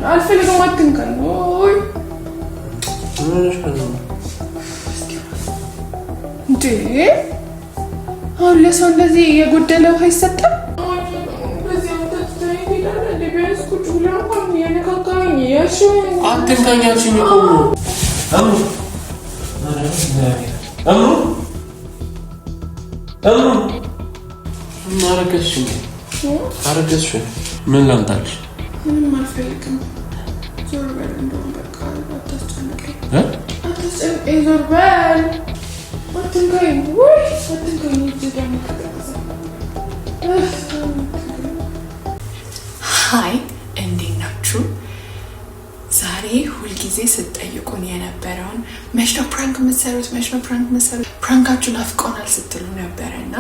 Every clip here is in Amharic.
አልፈልግም አትንካኝ ወይ እንዴ አሁን ለሰው እንደዚህ የጎደለ ውሃ ይሰጣል አትንካኝ አልሽኝ እኮ አረገዝሽ ምን ላምጣልሽ ምንም አልፈልግም ዞር በል እንደውም በቃ አታስጨንቀኝ ዞር በል አትንካኝ ወይ አትንካኝ ሃይ እንዴት ናችሁ? ዛሬ ሁልጊዜ ስትጠይቁን የነበረውን መች ነው ፕራንክ የምትሰሩት ፕራንካችሁን አፍቆናል ስትሉ ነበረ እና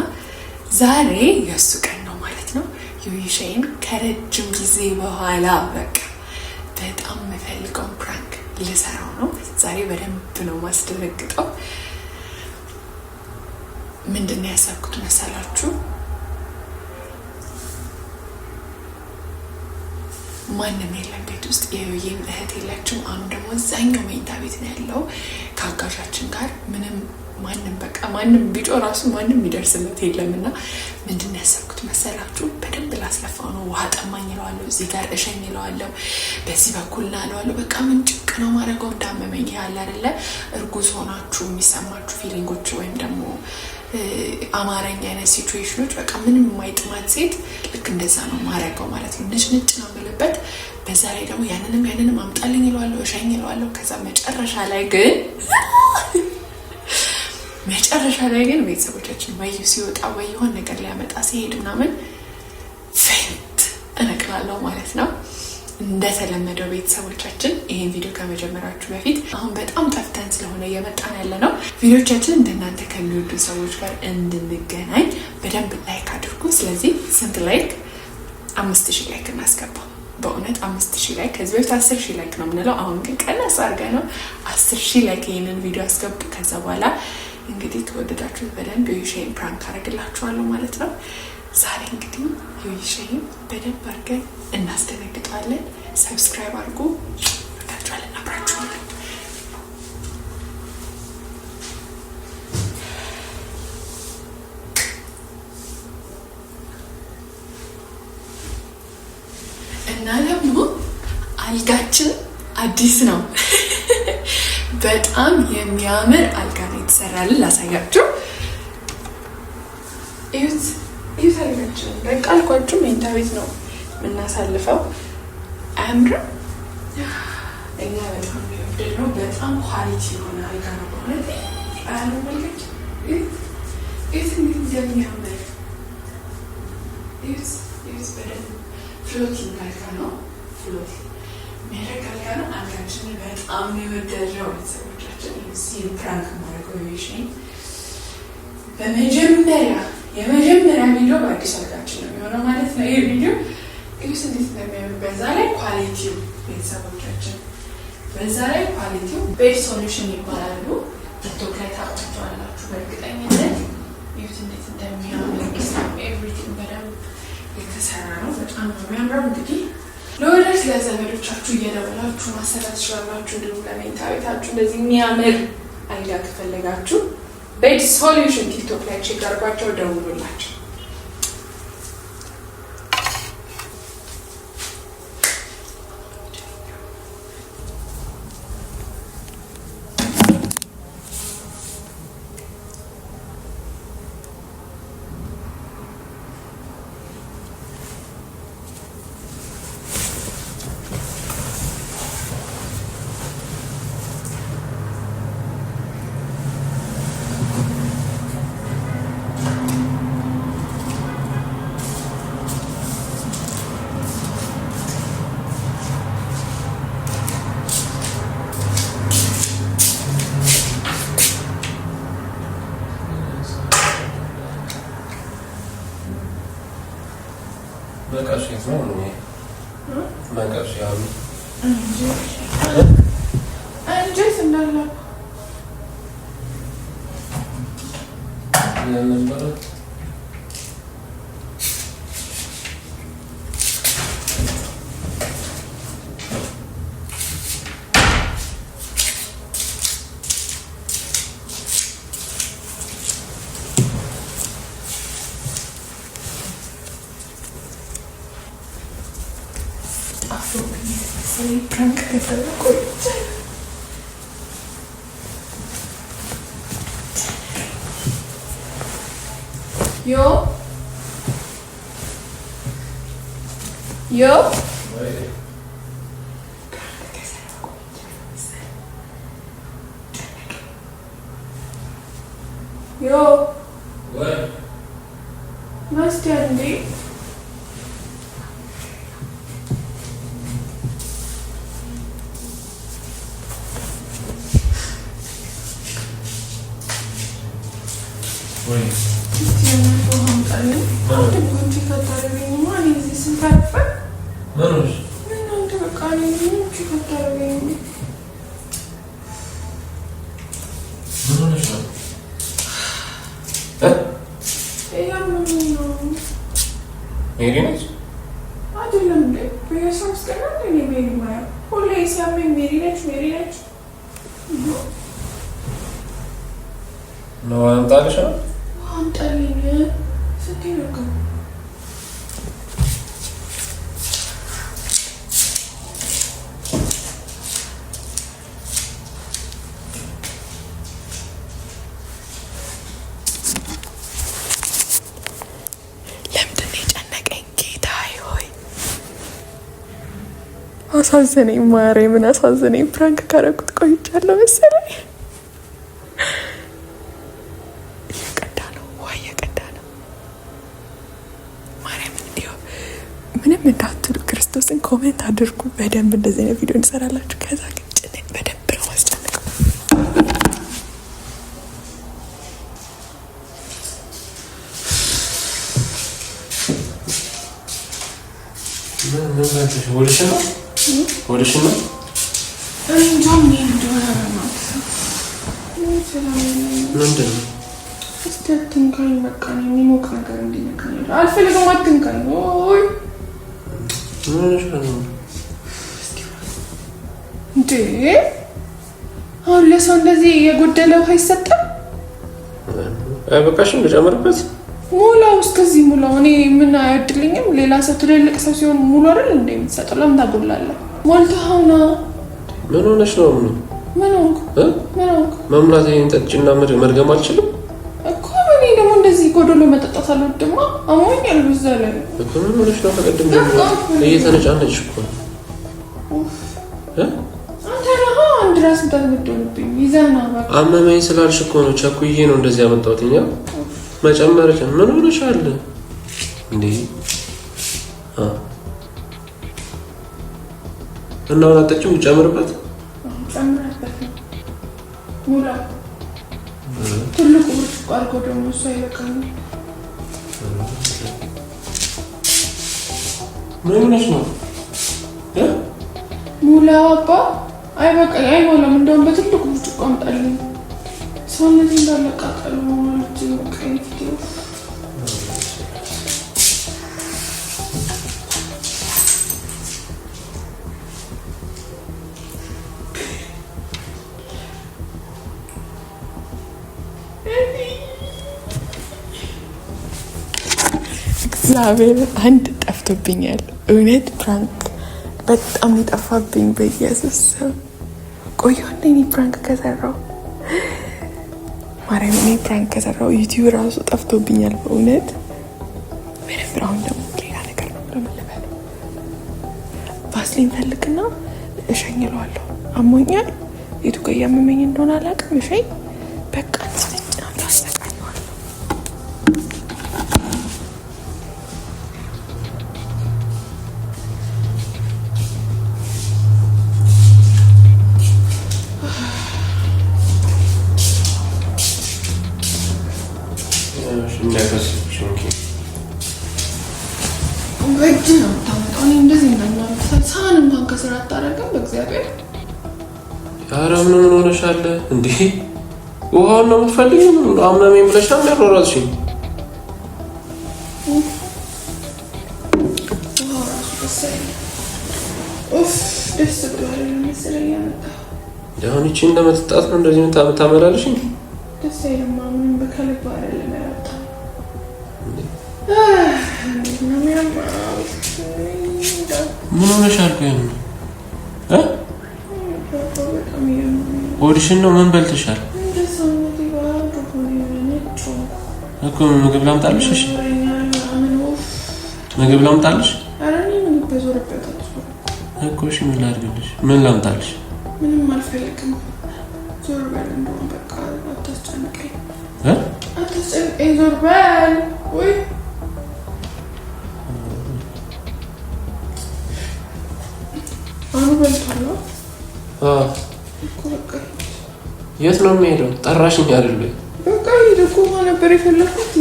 ዛሬ የእሱ ቀን ነው ማለት ነው። ዩይሻይን ከረጅም ጊዜ በኋላ በቃ በጣም የምፈልገውን ፕራንክ ልሰራው ነው ዛሬ። በደንብ ነው ማስደነግጠው። ምንድን ነው ያሰብኩት መሰላችሁ? ማንም የለም ቤት ውስጥ የዩይም እህት የለችም። አሁን ደግሞ እዛኛው መኝታ ቤት ነው ያለው ከአጋዣችን ጋር ምንም ማንም ቢጮ ራሱ ማንም የሚደርስለት የለምና ምንድን ነው ያሰብኩት መሰላችሁ? በደንብ ላስለፋው ነው። ውሃ ጠማኝ እለዋለሁ፣ እዚህ ጋር እሸኝ እለዋለሁ፣ በዚህ በኩል ና እለዋለሁ። በቃ ምን ጭቅ ነው ማድረገው እንዳመመኝ ያለ አይደለ እርጉዝ ሆናችሁ የሚሰማችሁ ፊሊንጎች ወይም ደግሞ አማረኛ አይነት ሲቹዌሽኖች በቃ ምንም የማይጥማት ሴት ልክ እንደዛ ነው ማድረገው ማለት ነው። ንጭ ነው የምልበት። በዛ ላይ ደግሞ ያንንም አምጣልኝ እለዋለሁ፣ እሸኝ እለዋለሁ። ከዛ መጨረሻ ላይ ግን ቤተሰቦቻችን ወይ ሲወጣ ወይ የሆነ ነገር ሊያመጣ ሲሄድ ምናምን ፌንት እነቅላለሁ ማለት ነው። እንደተለመደው ቤተሰቦቻችን ይሄን ቪዲዮ ከመጀመራችሁ በፊት አሁን በጣም ጠፍተን ስለሆነ እየመጣን ያለ ነው ቪዲዮቻችን እንደናንተ ከሚወዱ ሰዎች ጋር እንድንገናኝ በደንብ ላይክ አድርጉ። ስለዚህ ስንት ላይክ? 5000 ላይክ እናስገባ። በእውነት 5000 ላይክ። ከዚህ በፊት 10000 ላይክ ነው የምንለው፣ አሁን ግን ቀነስ አድርገን ነው 10000 ላይክ ይሄንን ቪዲዮ አስገቡ። ከዛ በኋላ እንግዲህ ከወደዳችሁ በደንብ ዩይሻይን ፕራንክ አደርግላችኋለሁ ማለት ነው። ዛሬ እንግዲህ ዩይሻይን በደንብ አድርገን እናስደነግጠዋለን። ሰብስክራይብ አድርጉ። ወዳችኋለን። አብራችሁ እና ደግሞ አልጋችን አዲስ ነው። በጣም የሚያምር አልጋ ነው የተሰራልን። ላሳያችሁ። እዩት አልጋችን። በቃ አልኳችሁ መኝታ ቤት ነው የምናሳልፈው። አያምርም? እኛ በጣም የወደድነው በጣም ኳሊቲ የሆነ አልጋ ነው በእውነት። አያምርም? እዩት እንዴት እንደሚያምር እዩት። በደንብ ፍሎቲንግ አልጋ ነው። ሚያደርግ አልጋ ነው። አልጋችንን በጣም የወደድነው ቤተሰቦቻችን። ሲል ፕራንክ ማድረገው ዩይሻይን የመጀመሪያ ቪዲዮ በአዲስ አልጋችን ነው የሚሆነው ማለት ነው። ይሄ ቪዲዮ እዩት እንዴት እንደሚያምር። በዛ ላይ ኳሊቲው ቤተሰቦቻችን፣ በዛ ላይ ኳሊቲው ቤድ ሶሉሽን ይባላሉ። ቲክቶክ ላይ ታውቋቸዋላችሁ በእርግጠኝነት። እዩት እንዴት እንደሚያምር። ኤቭሪቲንግ በደንብ የተሰራ ነው። በጣም ነው የሚያምረው። እንግዲህ ለወደፊት ለዘመዶቻችሁ እየደወላችሁ ማሰራት ትችላላችሁ። እንዲሁም ለመኝታ ቤታችሁ እንደዚህ የሚያምር አልጋ ከፈለጋችሁ ቤድ ሶሉሽን ቲክቶክ ላይ ቼክ አድርጓቸው፣ ደውሉላቸው። መቀሱ ነው ነው መቀሱ ያሉ እንዴት እንዳለ ነበር No, I'm talking about. I'm telling you. Sitting there. አሳዘነኝ ማርያምን አሳዘነኝ። ፕራንክ ካረኩት ቆይቻለሁ መሰለኝ። እየቀዳ ነው ውሃ እየቀዳ ነው። ማርያምን ምንም እንዳትሉ ክርስቶስን ኮሜንት አድርጉ። በደንብ እንደዚህ አይነት ቪዲዮ እንሰራላችሁ። ከዛ ግን ጭኔ በደንብ ነው ማስጨነቀው። ወደሽ ነው እንጃም እንደሆነ ምንድን ነው? እስቲ አትንካኝ፣ በቃ የሚሞቅ ነገር እንዲነካኝ አልፈልግም። አትንካኝ። ኦይ እንዴ! አሁን ለሰው እንደዚህ የጎደለ ውሃ ይሰጣል? በቃሽም ልጨምርበት። ሙላው እስከዚህ ሙላው። እኔ ምን አይወድልኝም። ሌላ ሰው ትልልቅ ሰው ሲሆን ሙሉ አይደል እንደ የምትሰጠው? ለምን ታጎላለህ? ሞልተኸውና ምን ሆነሽ ነው? ምን ሆንኩ? መሙላት ጠጭና መድገም አልችልም እኮ። እኔ ደግሞ እንደዚህ ጎዶሎ መጠጣት አልወድማ። አሞኛል። በዛ ላይ እኮ ምን ሆነሽ ነው? ከቀድም ጀምሮ እየተነጫነጭሽ እኮ አንተ ነህ አንድ ራስ ምታስመደውብኝ ይዘና በቃ አመመኝ ስላልሽ እኮ ነው። ቸኩዬ ነው እንደዚህ ያመጣሁት። እኛ መጨመርሽ ምን ሆነሻል እንዴ? እና አሁን አጠጪው ጨምርበት። ጨምርበት ነው ሙላ ትልቁ ብርጭቆ አድርጎ ደግሞ እሱ አይበቃኝም። ምን ሆነሽ ነው? ሙላ አባ አይበቃኝ አይሞላም። እንደውም በትልቁ ብርጭቆ አምጣልኝ። ሰውነቴ እንዳለቃቀሉ ማለት ነው። ቀይት እግዚአብሔር አንድ ጠፍቶብኛል። እውነት ፕራንክ በጣም የጠፋብኝ በኢየሱስ ቆየሁ። እኔ ፕራንክ ከሰራው ማርያም እኔ ፕራንክ ከሰራው ዩቲዩብ ራሱ ጠፍቶብኛል በእውነት ምንም። አሁን ደግሞ ሌላ ነገር ነው ለምልበል ቫስሊን ፈልግና እሸኝለዋለሁ። አሞኛል። የቱ ጋር እያመመኝ እንደሆነ አላውቅም። እሸኝ በቃ ትንጭና ታስተካክለዋለሁ። በእጅ ነው የምታመጣው። እኔ እንደዚህ እንደማለት ሳህን እንኳን ከስራ አታደርግም። በእግዚአብሔር ኧረ ምን ሆነሻል እንዴ? ውሃውን ነው የምትፈልጊው? አመመኝ ብለሽ ነው ያሮራልሽኝ? ውሃው ራሱ መሰለኝ ደስ ብሏል መሰለኝ ያመጣው። አሁን ይቺ እንደመጠጣት ነው እንደዚህ የምታመላልሽኝ? ደስ አይልም። ምንም በከልብ አይደለም ያወጣው። ነው ምን ሆነሻል? ሆድሽን ነው? ምን በልተሻል እኮ? ምግብ ላምጣልሽ? እሺ ምግብ ላምጣልሽ እኮ። እሺ ምን ላድርግልሽ? ምን ላምጣልሽ? ምንም አልፈልግም። ዞር በል እንደውም በቃ አታስጨንቀኝ። አታስጨንቀኝ ዞር በል። ወይ አሁን በልቷል እኮ በቃ የት ነው የሚሄደው? ጠራሽኝ አይደል? በቃ ሂድ እኮ ነበር የፈለኩት።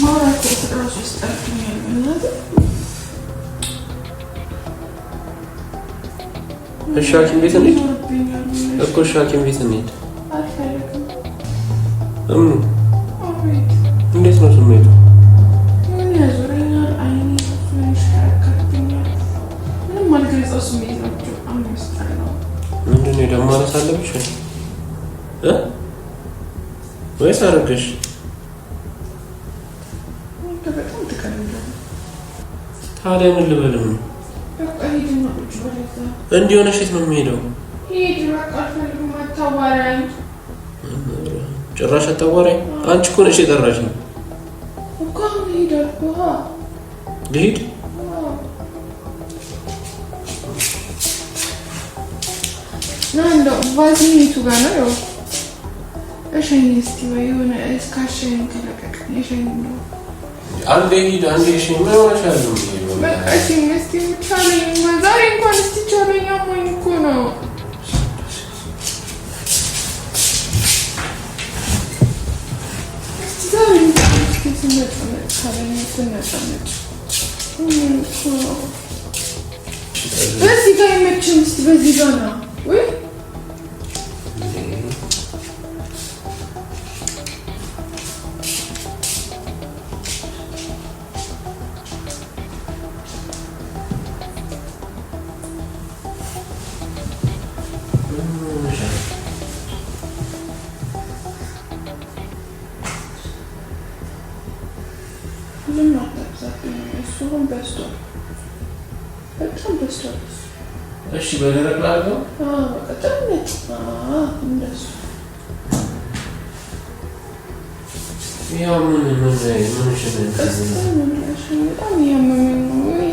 ማውራት እራሱ ያስጠላኛል። እሺ ሐኪም ቤት እንሂድ እኮ። እሺ ሐኪም ቤት እንሂድ። እንዴት ነው ስሜቱ? ምን ያዞረኛል? አይኔ ይሽከረከርብኛል። ምንም አልገልጸው ስሜት ነው። ምንድን ነው ደግሞ ማነስ አለብሽ ወይስ አረገሽ? ታዲያ ምን ልበልም ነው? እንዲህ ሆነሽ የት ነው የሚሄደው? ጭራሽ አታዋራኝ። አንቺ እኮ ነሽ የጠራሽኝ። ልሂድ? ቫዝሊኒቱ ጋር ነው ያው። እሸኝ እስቲ ወይ የሆነ እስካሸኝ ከለቀቀኝ እሸኝ ነው። አንዴ ሂድ አንዴ እሸኝ። ምን ሆነሻል? በቃ እሸኝ እስቲ ብቻለኝ። ዛሬ እንኳን እስቲ ቻለኝ። አሞኝ እኮ ነው። እስቲ ዛሬ እስቲ ስነጻነጭ ቻለኝ። ስነጻነጭ በዚህ ጋር አይመችም። እስቲ በዚህ ጋር ነው ወይ ምን አታብዛብኝ። እሱም በስቷል፣ በጣም በስቷል። እሺ በደረቅ ላድርገው? በጣም ነጭ እንደሱ። ያው ምን በጣም እያመመኝ ነው። ወይ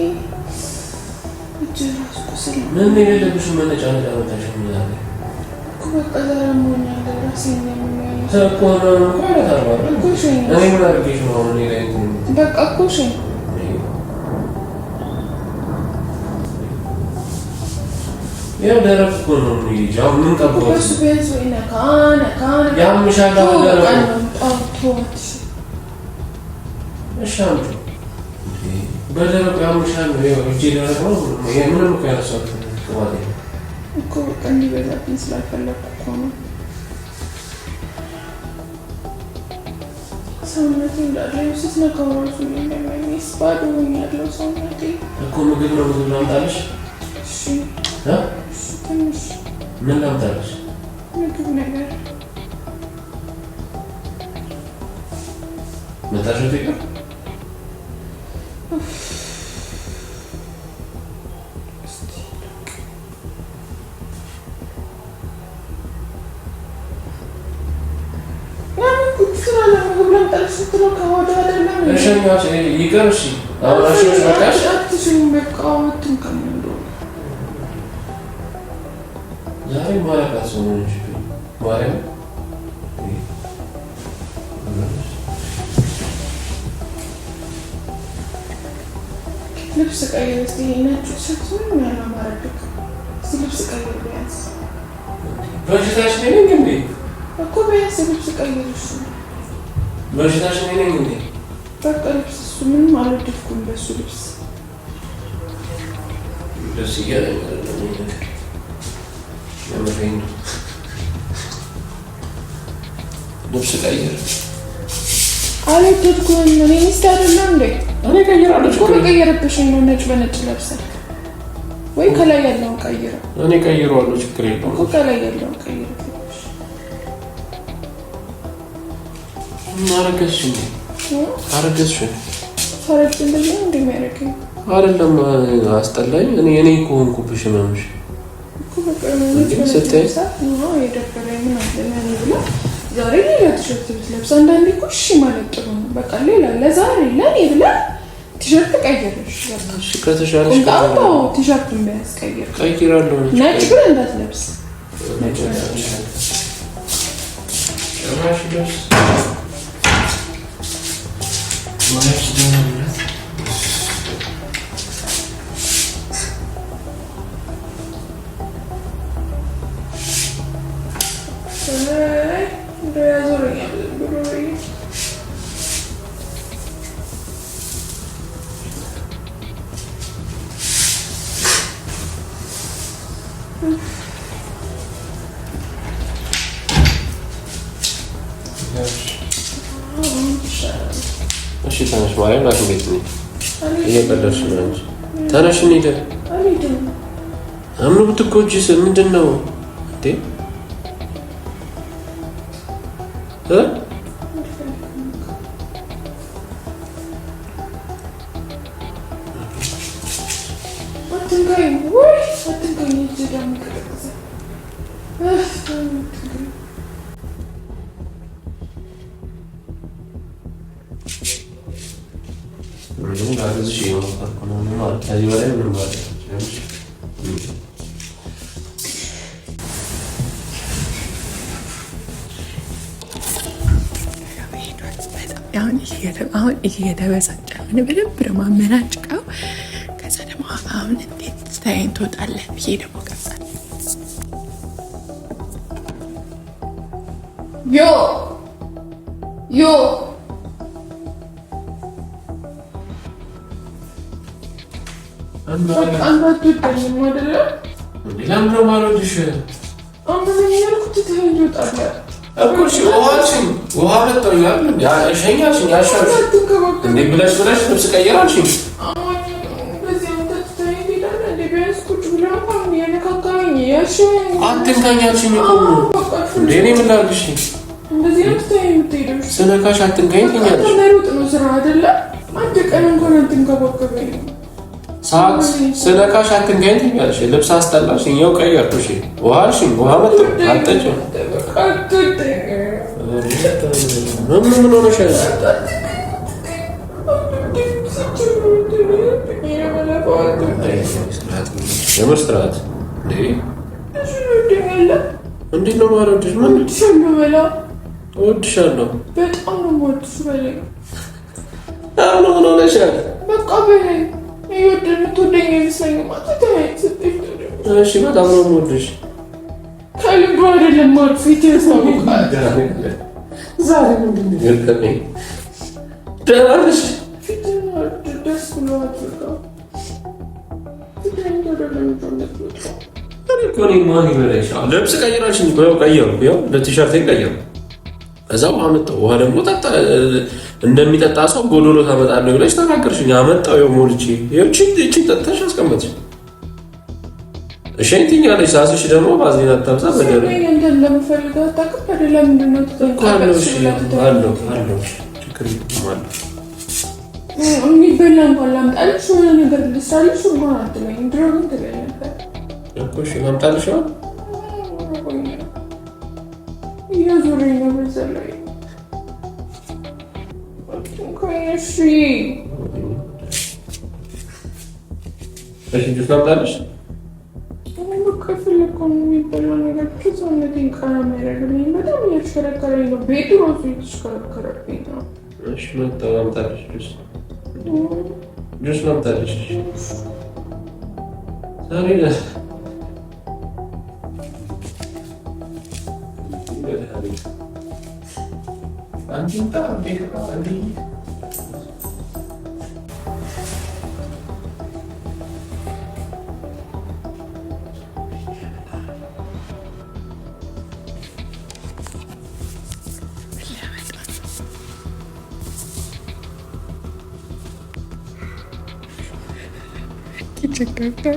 እጅ እራሱ ቁስል ነው። ምን የሌለብሽ መነጫነጫ መታሽ ዛሬ እኮ በቃ ዛሬ አሞኛል። ራሴን ያመመኝ እኮ ነው እኮ አይደል? እኮ እሺ እኔ ምን አድርጌሽ ነው አሁን? እኔ ላይ በቃ እኮ እሺ ያው ደረቅ እኮ ነው። እንጃው ምን ቀባው? እሱ ቢያንስ ወይ ነካ ያምሻል። ደረቅ እሺ አንተ በደረቅ ያምሻል። ያው እጄ ደረቅ ነው። ምንም እኮ ያልሰው ቅባት እኮ በቃ እንዲበዛብኝ ስላልፈለኩ እኮ ነው። ሰውነቴ እንዳለ ስትነካው እራሱ እንደሚያመኝ ባዶ ሆኛለሁ ሰውነቴ እኮ። ምግብ ነው ምግብ ላምጣልሽ? እሺ ትንሽ ምን ላምጣልሽ? ምግብ ነገር መጣሽው ትይቀር ይቅር። እሺ አብራሽዎች በቃሽ። አትሽኝ በቃ ወጥም ከመንዶ ዛሬ ማራካት ሰው ነች ማርያም። ልብስ ቀይር እስቲ። ነጭ ሸክም ያላማረብክ እስቲ ልብስ ቀይር ቢያንስ። በሽታሽ ነኝ እንዴ? እኮ ቢያንስ ልብስ ቀይር። እሱ በሽታሽ ነኝ እንዴ? በቃ ልብስ እሱ ምንም አልወደድኩም በሱ ልብስ። ደስ እያለኝ አይደለም የምሬን ነው። ልብስ ቀይር። አልወደድኩም። እኔ ሚስት አይደለም እንዴ? እኔ ቀይራለሁ እኮ በቀየረብሽኝ ነው። ነጭ በነጭ ለብሰህ ወይ ከላይ ያለውን ቀይረው። እኔ ቀይረዋለሁ፣ ችግር የለውም እኮ ከላይ ያለውን ቀይረው። አረገዝሽ እንዴ? አረገዝሽ? ፈረጅ እንደዚህ እንደሚያደርገኝ አይደለም አስጠላኝ። እኔ እኮ ሆንኩብሽ ምናምን ዛሬ ሌላ ቲሸርት ብትለብስ አንዳንዴ እኮ እሺ ማለት ጥሩ ነው። በቃ ሌላ ለዛሬ ለኔ ብለህ ቲሸርት ቀይረሽ ከተሻለሽ ቲሸርቱን ቢያስቀይር ቀይራለሁ። ነጭ ግን እንዳትለብስ ነጭ እሺ ተነሽ ማለት ነው። ቤት ነው እየቀለድሽ ነው እንጂ ተነሽ እንሂድ። አምኑ ብትጎጂስ ምንድን ነው እንዴ? አሁን እየተበሳጨ ምን በደንብ ደግሞ አመናጭቀው ከዛ ደግሞ አሁን እንዴት ስታይን ትወጣለህ ብዬ ደግሞ ቀርጻል ዮ ውሃ መጥቶኛል። ሸኛሽኝ ያሻሽ እንዴ ብለሽ ልብስ ቀየራልሽኝ። አትንካኛልሽኝ እኮ እንዴ እኔ ምን ላድርግሽ? ስነካሽ አትንካኝ ትኛለሽ። ሰዓት ስነካሽ አትንካኝ ትኛለሽ። ልብስ አስጠላሽ። እኛው ቀየርኩሽ። ውሃ አልሽኝ። ውሃ መጥቶ አትጠጪም። ምን ሆነሻል? የምር ስርዓት እንዴት ነው የማልወድሽ? እወድሻለሁ። በጣም ነው የምወድሽ በለኝ። አሁን ምን ሆነሻል? በቃ በለኝ። የምትወደኝ አይመስለኝም። እሺ በጣም ነው የምወድሽ። ከልቡ አይደለም ማለት ፊት ያሳውቃል። ዛሬ ምንድን ነው የገጠመኝ? ደህና ነሽ? ደስ ብሎሃል? ማን ይበላሻል? ልብስ ቀይራልሽኝ እኮ ቀየርኩ። ያው ለቲሸርቴን ቀየርኩ። ከዛ ውሃ መጣሁ። ውሃ ደግሞ እንደሚጠጣ ሰው ጎዶሎ ታመጣለህ ብለሽ ተናገርሽኝ። አመጣሁ። ያው ሞልቼ ይቺ ጠጥተሽ አስቀመጥሽ። እሺ እንትኛለሽ። ሳስሽ ደግሞ ባዝሊን አታብዛ። በደረ እንትን ለምፈልገው አታውቅም። ለምንድን ነው አለው ችግር የለም። የሚበላ እንኳን ላምጣልሽ የሆነ ነገር ልስራልሽ እንኳን አትለኝ። ድሮ ግን ትለኝ ነበር እኮ። እሺ ላምጣልሽ። እያዞረኝ ነው በዛ ላይ። እሺ ጁስ ላምጣልሽ። ከፈለኩ የሚበላ ነገር ሰውነቴን ቀና የሚያደርግልኝ በጣም እያሽከረከረኝ ነው። ቤቱ ራሱ የተሽከረከረብኝ ነው። እሺ መጣሁ። ላምጣልሽ ጁስ ላምጣልሽ። ዛሬ ችግር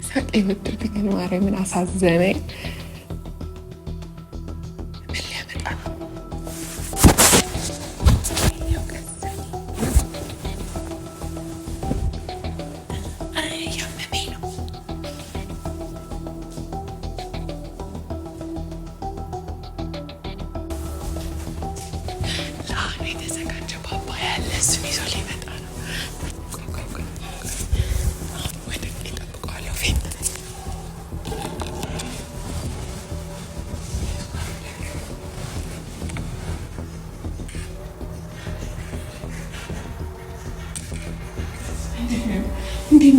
ሳቅ የምትብኝ ማርያምን አሳዘነኝ። ምን ሊያመጣ ነው?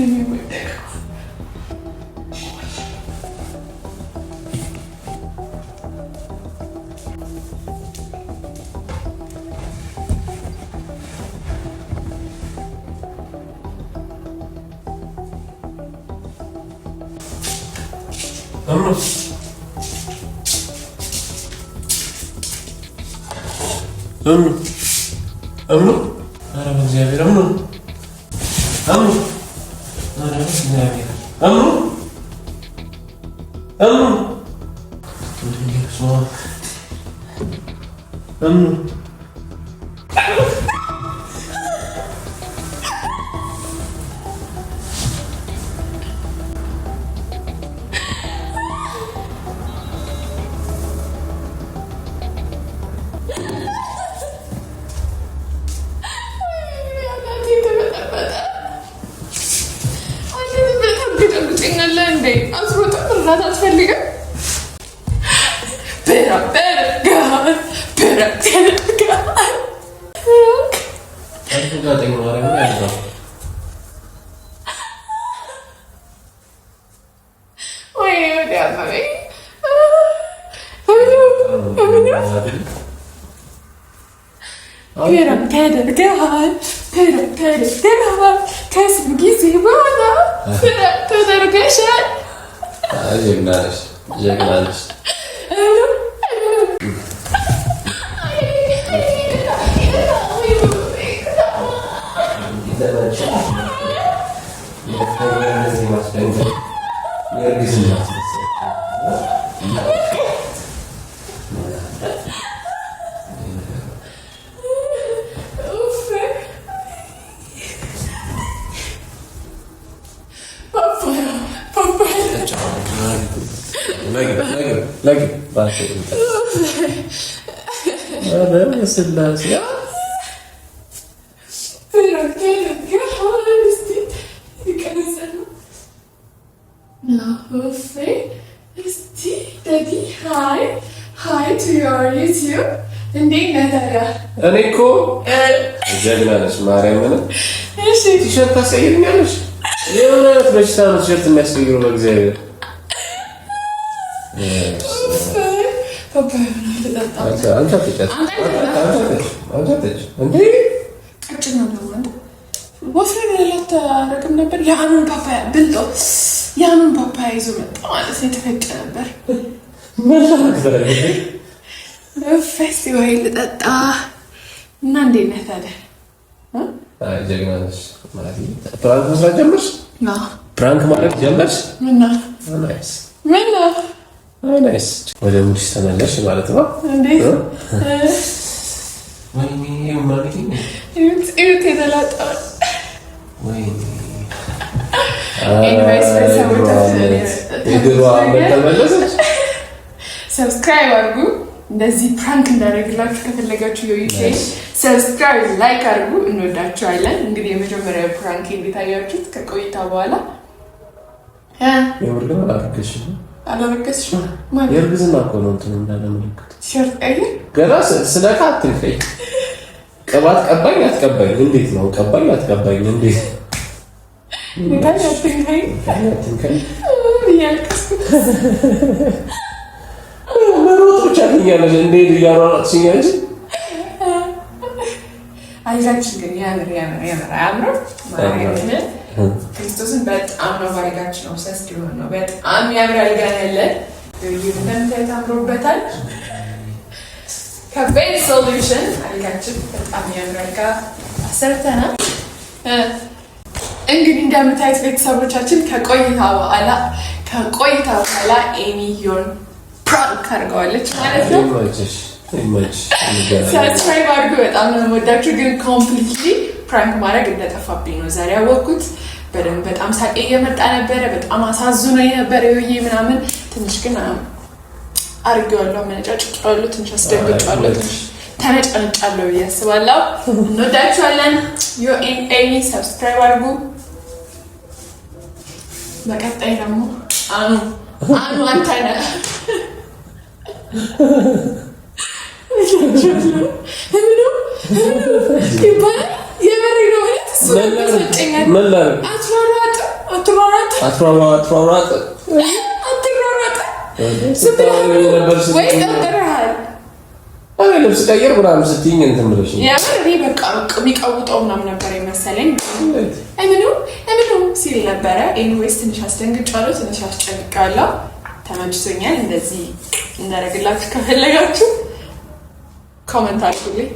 እንደሚወደቀው أمنو أنا بزيادة أمنو أنا بزيادة أمنو Hi to your YouTube. እንዴት ነህ ታዲያ? እኔ እኮ ጀግና ነሽ ማርያምን። እሺ ቲሸርት ታስቀይሪኛለሽ? የሆነ አይነት በሽታ ነው ቲሸርት የሚያስቀይረው በእግዚአብሔር። ወፍረን ነበር። ያንን ፓፓያ ብልጦ ያንን ፓፓያ ይዞ መጣ ማለት ነው። የተፈጨ ነበር። ፌስቲቫል ልጠጣ እና እንዴት ነህ ታዲያ? ጀግና ነሽ ማለት ፕራንክ መስራት ጀመርሽ? ፕራንክ ማድረግ ጀመርሽ? ናይስ። ወደ ሙድሽ ተመለሽ ማለት ነው። እንዴት ወይኔ ማለት ነው። እዩት የተላጣ ወይኔ ሰብስክራይብ አድርጉ። እንደዚህ ፕራንክ እንዳደረግላችሁ ከፈለጋችሁ ዩቲዩብ ሰብስክራይብ፣ ላይክ አድርጉ። እንወዳችኋለን። እንግዲህ የመጀመሪያ ፕራንክ እንዴት አያችሁት? ከቆይታ በኋላ የምር ግን አላረከሽም። ማለት የእርግዝና እኮ ነው እንትን እንዳለ ምልክት። ቲሸርት ቀይር ገና ስለካ አትንከኝ። ቅባት ቀባኝ አትቀባኝ? እንዴት ነው ቀባኝ አትቀባኝ? እንዴት አትንከኝ? መሮጥ ብቻ ትኛለሽ። እንዴት እያሯሯጥሽኝ እንጂ አልጋችን ግን ያምር አያምርም? ክርስቶስን በጣም ነው ባረጋችን ነው ሰስ ሊሆን ነው። በጣም ያምር አልጋ ያለን እንደምታዩት አምሮበታል። ከቤት ሶሉሽን አልጋችን በጣም ያምር አልጋ አሰርተናል። እንግዲህ እንደምታዩት ቤተሰቦቻችን ከቆይታ በኋላ ኤሚዮን ፕራንክ አድርገዋለች ማለት ነው። ሰብስክራይብ አድርጉ። በጣም ነው የምወዳችሁ። ግን ኮምፕሊትሊ ፕራንክ ማድረግ እንደጠፋብኝ ነው ዛሬ ያወቅኩት። በጣም ሳቄ እየመጣ ነበረ። በጣም አሳዝኖኝ ነበረ ይሄ ምናምን። ትንሽ ግን አድርጌዋለሁ፣ መነጫጭቄዋለሁ፣ ትንሽ አስደንግጬዋለሁ፣ ትንሽ ተነጫንጫለሁ ብዬ አስባለሁ። እንወዳችኋለን። ኤሚ ሰብስክራይብ አድርጉ። በቀጣይ ደግሞ አኑ አንተ ነህ ይባላል። የመሬ ነው አትሯሯጥ ወይ ጠርጥረሃል? ልብስ ቀይር ምናምን ስትይኝ እንትን ብለሽ የምር እኔ በቃ የሚቀውጠው ምናምን ነበር የመሰለኝ። እምኑ ሲል ነበረ። ኤኒዌይስ ትንሽ አስደንግጫለሁ፣ ትንሽ አስጨንቃለሁ። ተመችቶኛል። እንደዚህ እንዳደረግላችሁ ከፈለጋችሁ ኮመንት አድርጉልኝ።